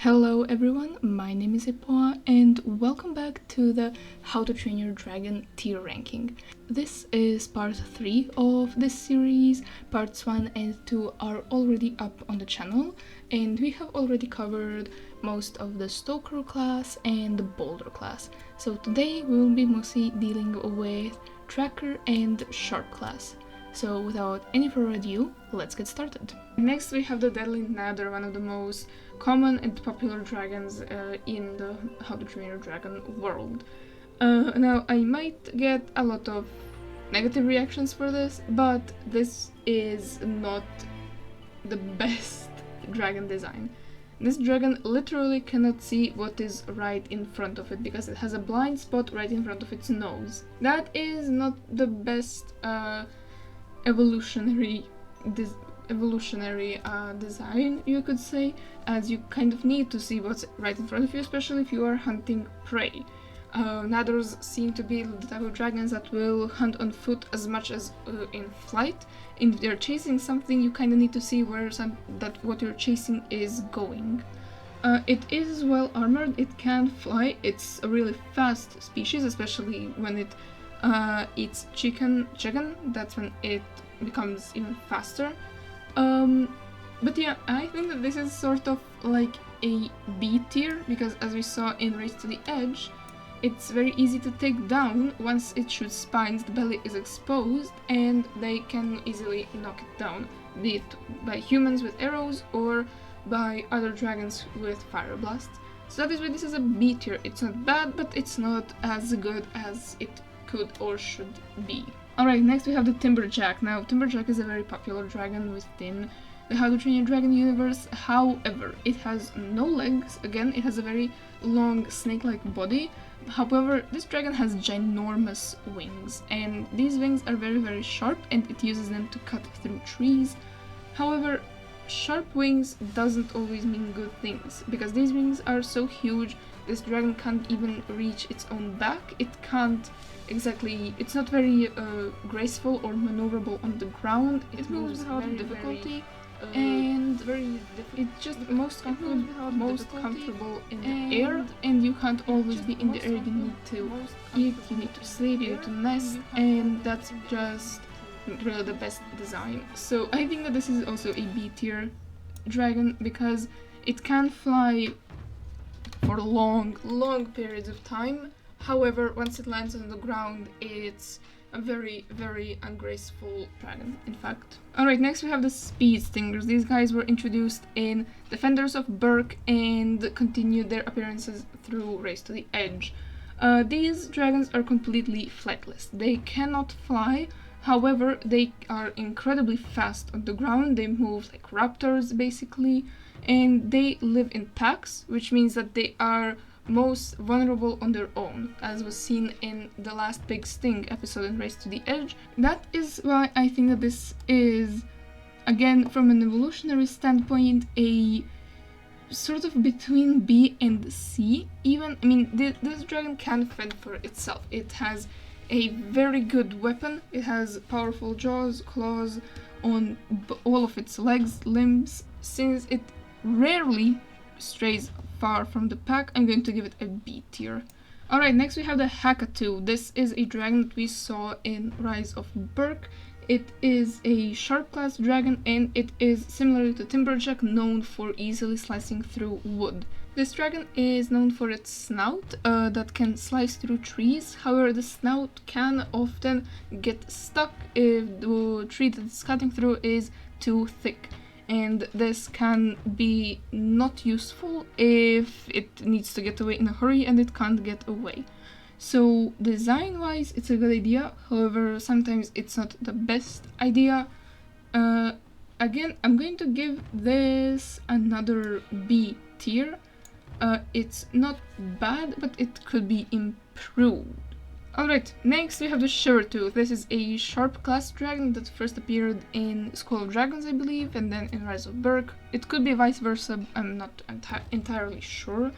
Hello everyone, my name is Epoa and welcome back to the How to Train Your Dragon tier ranking. This is part 3 of this series. Parts 1 and 2 are already up on the channel and we have already covered most of the Stalker class and the Boulder class. So today we will be mostly dealing with Tracker and Sharp class. So without any further ado, let's get started. Next we have the Deadly Nether, one of the most common and popular dragons in the How to Train Your Dragon world. Now I might get a lot of negative reactions for this, but this is not the best dragon design. This dragon literally cannot see what is right in front of it because it has a blind spot right in front of its nose. That is not the best evolutionary design, you could say, as you kind of need to see what's right in front of you, especially if you are hunting prey. Nethers seem to be the type of dragons that will hunt on foot as much as in flight. If they're chasing something, you kind of need to see where what you're chasing is going. It is well armored, it can fly, it's a really fast species, especially when it eats chicken, that's when it becomes even faster. But yeah, I think that this is sort of like a B tier, because as we saw in Race to the Edge, it's very easy to take down. Once it shoots spines, the belly is exposed and they can easily knock it down, be it by humans with arrows or by other dragons with fire blasts. So that is why this is a B tier. It's not bad, but it's not as good as it could or should be. Alright, next we have the Timberjack. Now, Timberjack is a very popular dragon within the How to Train Your Dragon universe. However, it has no legs. Again, it has a very long snake-like body. However, this dragon has ginormous wings, and these wings are very, very sharp, and it uses them to cut through trees. However, sharp wings doesn't always mean good things, because these wings are so huge, this dragon can't even reach its own back. It can't exactly, it's not very graceful or maneuverable on the ground. It moves with a lot of difficulty, and it's just most comfortable in the air, and you can't always be in the air. You need to eat, you need to sleep, you need to nest, and that's just really the best design. So I think that this is also a B tier dragon because it can fly for long periods of time. However, once it lands on the ground, it's a very, very ungraceful dragon, in fact. Alright, next we have the Speed Stingers. These guys were introduced in Defenders of Berk and continued their appearances through Race to the Edge. These dragons are completely flightless. They cannot fly. However, they are incredibly fast on the ground. They move like raptors, basically, and they live in packs, which means that they are most vulnerable on their own, as was seen in the last Big Sting episode in Race to the Edge. That is why I think that this is, again, from an evolutionary standpoint, a sort of between B and C even. I mean, this dragon can fend for itself. It has a very good weapon. It has powerful jaws, claws on all of its legs, limbs. Since it rarely strays far from the pack, I'm going to give it a B tier. Alright, next we have the Hakatu. This is a dragon that we saw in Rise of Berk. It is a sharp class dragon and it is similar to Timberjack, known for easily slicing through wood. This dragon is known for its snout that can slice through trees. However, the snout can often get stuck if the tree that it's cutting through is too thick, and this can be not useful if it needs to get away in a hurry and it can't get away. So design wise it's a good idea, however sometimes it's not the best idea. Again, I'm going to give this another B tier. It's not bad, but it could be improved. Alright, next we have the Shivertooth. This is a sharp class dragon that first appeared in School of Dragons, I believe, and then in Rise of Berk. It could be vice versa, I'm not entirely sure.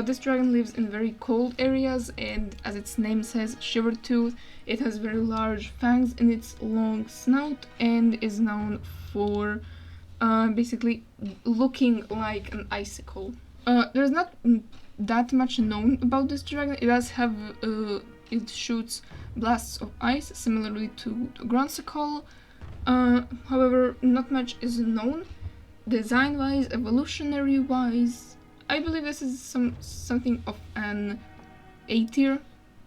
This dragon lives in very cold areas, and as its name says, Shivertooth, it has very large fangs in its long snout and is known for basically looking like an icicle. There's not that much known about this dragon. It does have, it shoots blasts of ice, similarly to Grunsicle. However, not much is known. Design-wise, evolutionary-wise, I believe this is something of an A tier.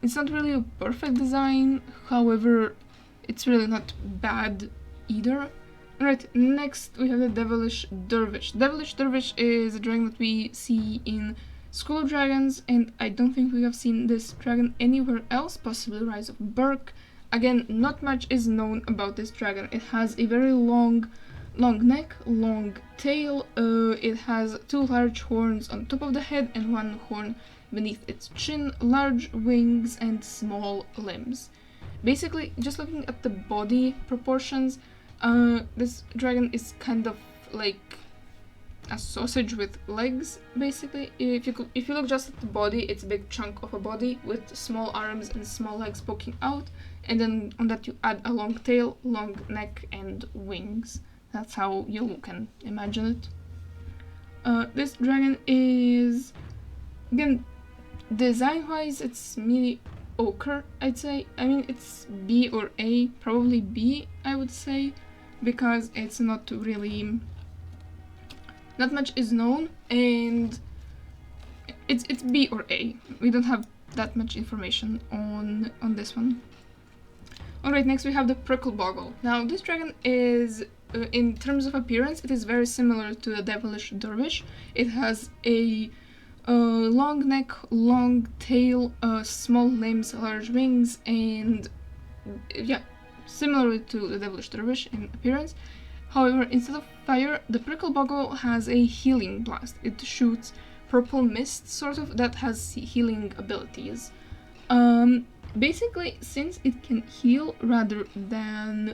It's not really a perfect design, however, it's really not bad either. Alright, next we have the Devilish Dervish. Devilish Dervish is a dragon that we see in School of Dragons, and I don't think we have seen this dragon anywhere else, possibly Rise of Berk. Again, not much is known about this dragon. It has a very long neck, long tail, it has 2 large horns on top of the head and 1 horn beneath its chin, large wings and small limbs. Basically, just looking at the body proportions, this dragon is kind of like a sausage with legs, basically. If you look just at the body, it's a big chunk of a body with small arms and small legs poking out, and then on that you add a long tail, long neck and wings. That's how you can imagine it. This dragon is, again, design-wise, it's mediocre, I'd say. I mean, it's B or A, probably B, I would say, because it's not really, not much is known, and it's B or A. We don't have that much information on this one. Alright, next we have the Prickle Boggle. Now, this dragon is, in terms of appearance, it is very similar to the Devilish Dervish. It has a long neck, long tail, small limbs, large wings, and yeah, similar to the Devilish Dervish in appearance. However, instead of fire, the Prickle Boggle has a healing blast. It shoots purple mist, sort of, that has healing abilities. Basically, since it can heal rather than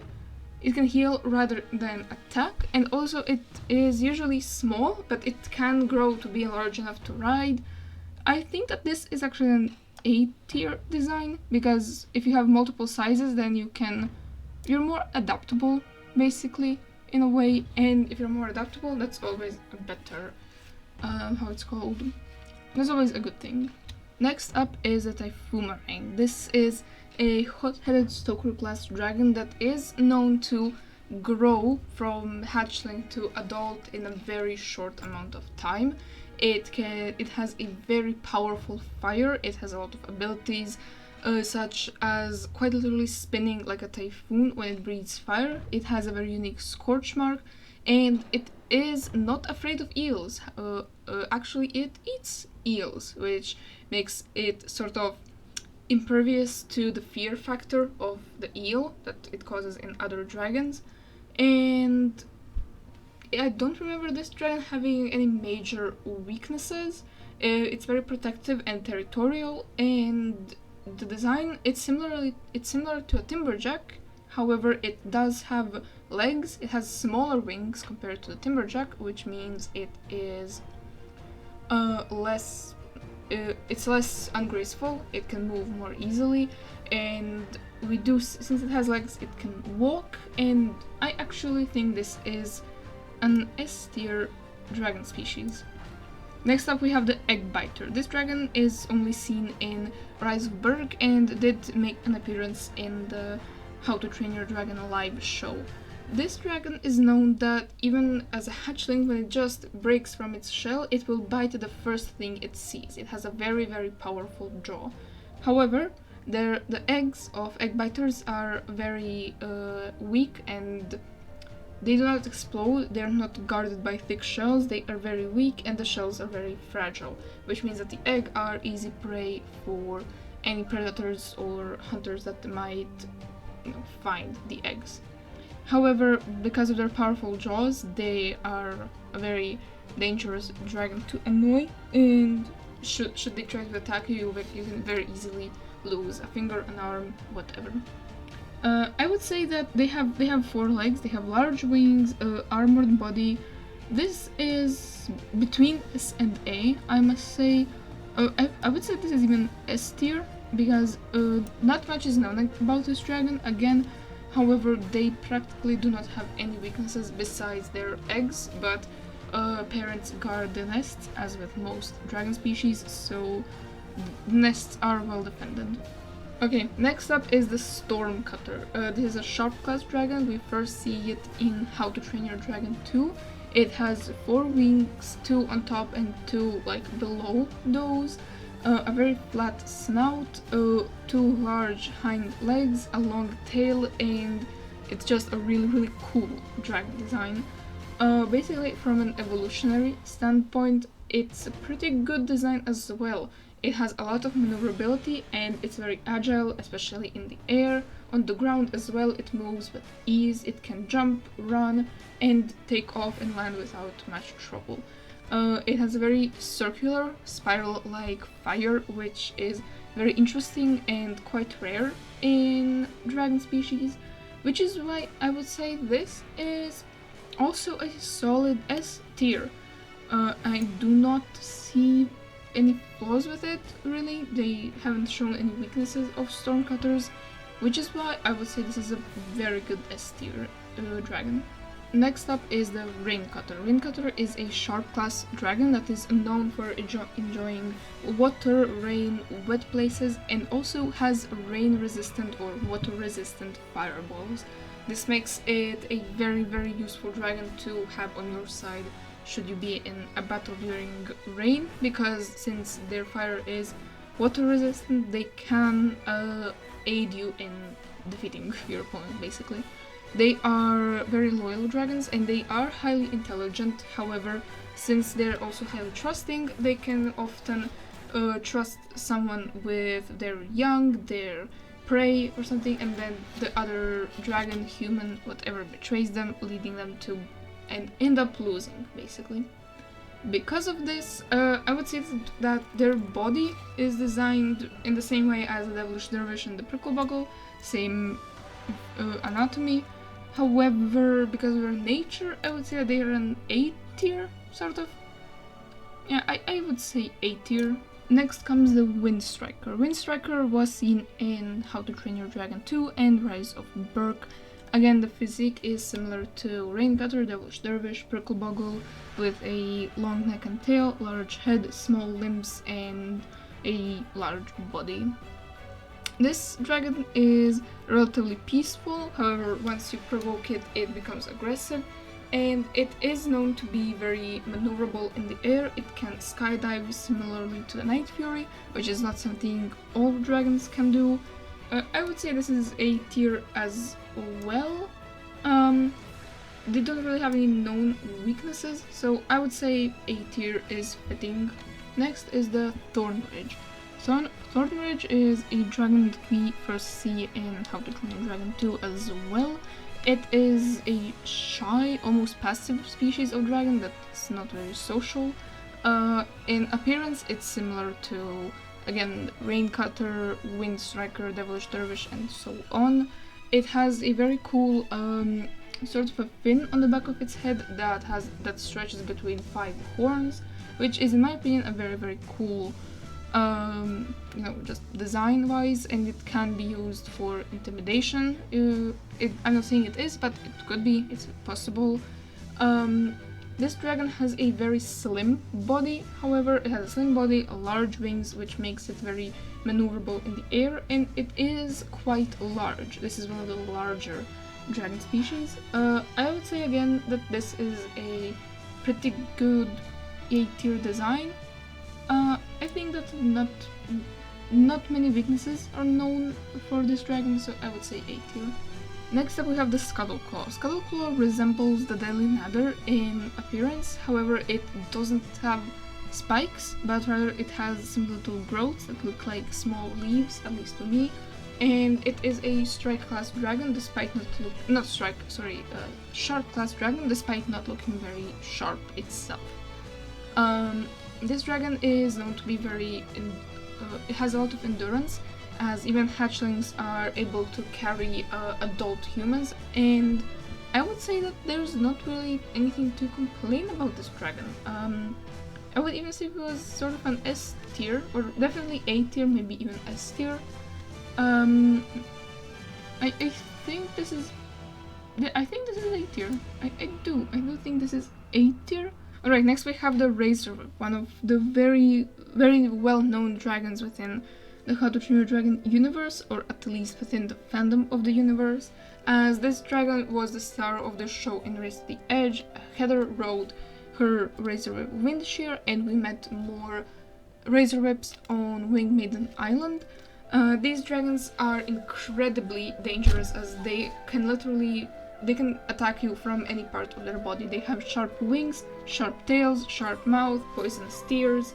attack, and also it is usually small, but it can grow to be large enough to ride. I think that this is actually an A tier design, because if you have multiple sizes, then you're more adaptable, basically, in a way, and if you're more adaptable, that's always a better, that's always a good thing. Next up is a Typhoomerang. This is a hot-headed Stoker class dragon that is known to grow from hatchling to adult in a very short amount of time. It has a very powerful fire. It has a lot of abilities, such as quite literally spinning like a typhoon when it breathes fire. It has a very unique scorch mark, and it is not afraid of eels. Actually, it eats eels, which makes it sort of impervious to the fear factor of the eel that it causes in other dragons. And I don't remember this dragon having any major weaknesses. It's very protective and territorial, and the design, it's similar to a Timberjack. However, it does have legs. It has smaller wings compared to the Timberjack, which means it is it's less ungraceful. It can move more easily, and since it has legs, it can walk, and I actually think this is an S tier dragon species. Next up we have the Eggbiter. This dragon is only seen in Rise of Berk and did make an appearance in the How to Train Your Dragon Alive show. This dragon is known that even as a hatchling, when it just breaks from its shell, it will bite the first thing it sees. It has a very, very powerful jaw. However, the eggs of Eggbiters are very weak, and they do not explode. They are not guarded by thick shells. They are very weak, and the shells are very fragile, which means that the egg are easy prey for any predators or hunters that might find the eggs. However, because of their powerful jaws, they are a very dangerous dragon to annoy, and should they try to attack you, you can very easily lose a finger, an arm, whatever. I would say that they have 4 legs, they have large wings, armored body. This is between S and A, I must say. I would say this is even S tier, because not much is known about this dragon. Again, however, they practically do not have any weaknesses besides their eggs, but parents guard the nests, as with most dragon species, so nests are well defended. Okay, next up is the Stormcutter. This is a sharp class dragon. We first see it in How to Train Your Dragon 2. It has 4 wings, 2 on top and 2 like below those, a very flat snout, 2 large hind legs, a long tail, and it's just a really cool dragon design. Basically, from an evolutionary standpoint, it's a pretty good design as well. It has a lot of maneuverability and it's very agile, especially in the air. On the ground as well, it moves with ease. It can jump, run, and take off and land without much trouble. It has a very circular, spiral-like fire, which is very interesting and quite rare in dragon species, which is why I would say this is also a solid S tier. I do not see any flaws with it, really. They haven't shown any weaknesses of Stormcutters, which is why I would say this is a very good S tier dragon. Next up is the Raincutter. Raincutter is a sharp class dragon that is known for enjoying water, rain, wet places, and also has rain resistant or water resistant fireballs. This makes it a very useful dragon to have on your side should you be in a battle during rain, because since their fire is water resistant, they can aid you in defeating your opponent, basically. They are very loyal dragons and they are highly intelligent. However, since they're also highly trusting, they can often trust someone with their young, their prey or something, and then the other dragon, human, whatever, betrays them, leading them to and end up losing, basically. Because of this, I would say that their body is designed in the same way as the Devilish Dervish and the Prickle Boggle, same anatomy. However, because of their nature, I would say that they are an A tier, sort of. Yeah, I would say A tier. Next comes the Windstriker. Windstriker was seen in How to Train Your Dragon 2 and Rise of Berk. Again, the physique is similar to Raincutter, Devilish Dervish, Prickle Boggle, with a long neck and tail, large head, small limbs, and a large body. This dragon is relatively peaceful, however, once you provoke it, it becomes aggressive, and it is known to be very maneuverable in the air. It can skydive similarly to the Night Fury, which is not something all dragons can do. I would say this is A tier as well. They don't really have any known weaknesses, so I would say A tier is fitting. Next is the Thornridge. Thornridge is a dragon that we first see in How to Train Your Dragon 2 as well. It is a shy, almost passive species of dragon that's not very social. In appearance, it's similar to, again, Raincutter, Windstriker, Devilish Dervish, and so on. It has a very cool sort of a fin on the back of its head that stretches between 5 horns, which is, in my opinion, a very cool, just design-wise, and it can be used for intimidation. I'm not saying it is, but it could be. It's possible. This dragon has a very slim body, however, it has a slim body, large wings, which makes it very maneuverable in the air, and it is quite large. This is one of the larger dragon species. I would say again that this is a pretty good A tier design. I think that not many weaknesses are known for this dragon, so I would say A tier. Next up we have the Scuttleclaw. Scuttleclaw resembles the deadly Nether in appearance, however it doesn't have spikes, but rather it has some little growths that look like small leaves, at least to me, and it is a strike class dragon despite sharp class dragon despite not looking very sharp itself. This dragon is known to be it has a lot of endurance, as even hatchlings are able to carry adult humans, and I would say that there's not really anything to complain about this dragon. I would even say it was sort of an S tier, or definitely A tier, maybe even S tier. I think this is A tier. I do think this is A tier. Alright, next we have the Razor Whip, one of the very, very well-known dragons within the How to Train Your Dragon universe, or at least within the fandom of the universe, as this dragon was the star of the show in Race to the Edge. Heather rode her Razor Whip Windshear, and we met more Razor Whips on Winged Maiden Island. These dragons are incredibly dangerous, as they can attack you from any part of their body. They have sharp wings, sharp tails, sharp mouth, poisonous tears,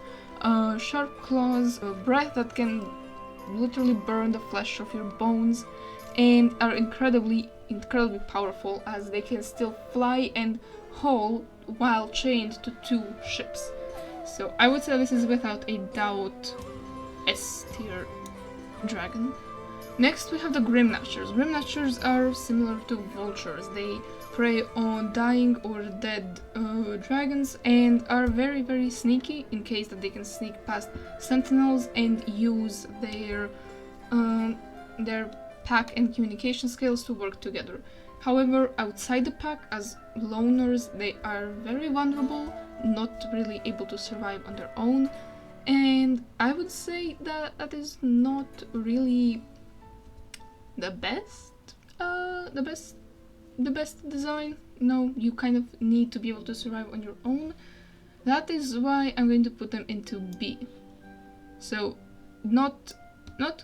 sharp claws, a breath that can literally burn the flesh of your bones, and are incredibly powerful, as they can still fly and haul while chained to 2 ships. So I would say this is without a doubt S tier dragon. Next we have the Grimlashers. Grimlashers are similar to vultures. They prey on dying or dead dragons, and are very, very sneaky, in case that they can sneak past sentinels and use their pack and communication skills to work together. However, outside the pack, as loners, they are very vulnerable, not really able to survive on their own, and I would say that that is not really the best design. No, you kind of need to be able to survive on your own. That is why I'm going to put them into B. So not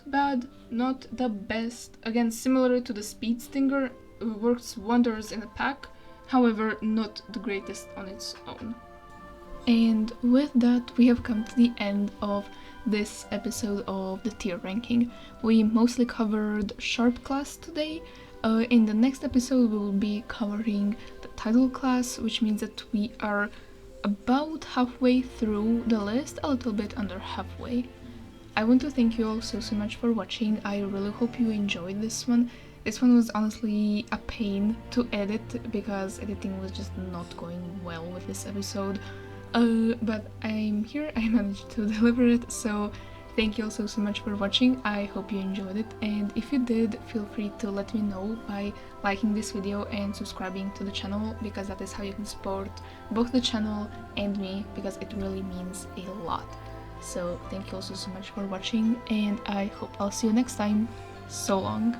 bad, not the best. Again, similar to the Speed Stinger, works wonders in a pack, however not the greatest on its own. And with that, we have come to the end of this episode of the tier ranking. We mostly covered Sharp class today. In the next episode we will be covering the Title class, which means that we are about halfway through the list, a little bit under halfway. I want to thank you all so much for watching. I really hope you enjoyed this one. This one was honestly a pain to edit, because editing was just not going well with this episode. But I'm here, I managed to deliver it, so thank you all so much for watching. I hope you enjoyed it, and if you did, feel free to let me know by liking this video and subscribing to the channel, because that is how you can support both the channel and me, because it really means a lot. So thank you all so much for watching, and I hope I'll see you next time. So long.